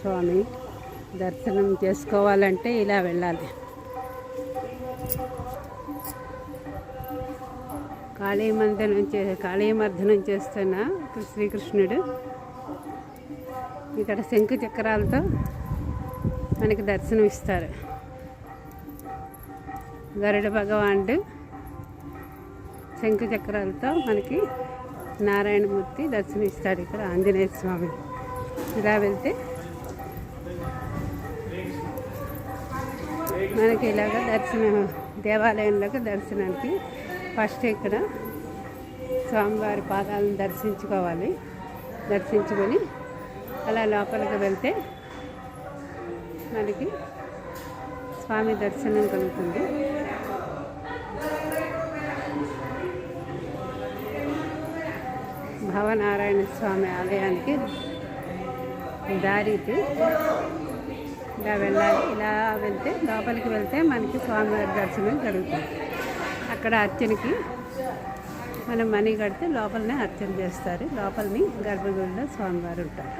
స్వామి దర్శనం చేసుకోవాలంటే ఇలా వెళ్ళాలి. కాళీమర్దనం చేస్తున్న శ్రీకృష్ణుడు ఇక్కడ శంకు చక్రాలతో మనకి దర్శనం ఇస్తారు. గరుడ భగవానుడు శంకు చక్రాలతో మనకి నారాయణమూర్తి దర్శనం ఇస్తాడు. ఇక్కడ ఆంజనేయ స్వామి ఇలా వెళ్తే మనకి ఇలాగ దేవాలయంలోకి దర్శనానికి ఫస్ట్ ఇక్కడ స్వామివారి పాదాలను దర్శించుకోవాలి. దర్శించుకొని అలా లోపలికి వెళ్తే మనకి స్వామి దర్శనం కలుగుతుంది. భవనారాయణ స్వామి ఆలయానికి దారికి ఇలా వెళ్ళాలి. ఇలా వెళ్తే లోపలికి వెళ్తే మనకి స్వామివారి దర్శనం జరుగుతుంది. అక్కడ అర్చనకి మనం మనీ కడితే లోపలనే అర్చన చేస్తారు. లోపలని గర్భగుడిలో స్వామివారు ఉంటారు.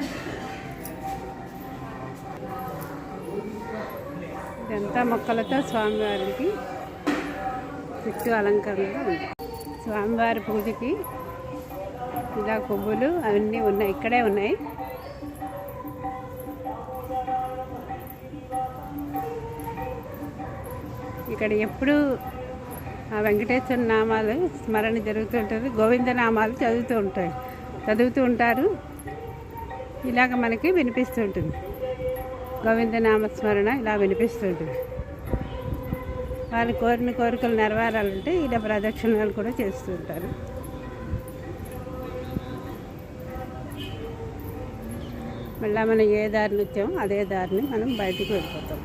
ఇదంతా మొక్కలతో స్వామివారికి చుట్టూ అలంకరణగా ఉంది. స్వామివారి పూజకి ఇలా పువ్వులు అవన్నీ ఉన్నాయి, ఇక్కడే ఉన్నాయి. ఇక్కడ ఎప్పుడు వెంకటేశ్వర నామాలు స్మరణ జరుగుతుంటుంది. గోవింద నామాలు చదువుతూ ఉంటారు. ఇలాగ మనకి వినిపిస్తుంటుంది. గోవింద నామస్మరణ ఇలా వినిపిస్తుంటుంది. వాళ్ళు కోరిన కోరికలు నెరవేరాలంటే ఇలా ప్రదక్షిణాలు కూడా చేస్తూ ఉంటారు. మళ్ళీ మనం ఏ దారిని వచ్చామో అదే దారిని మనం బయటికి వెళ్ళిపోతాం.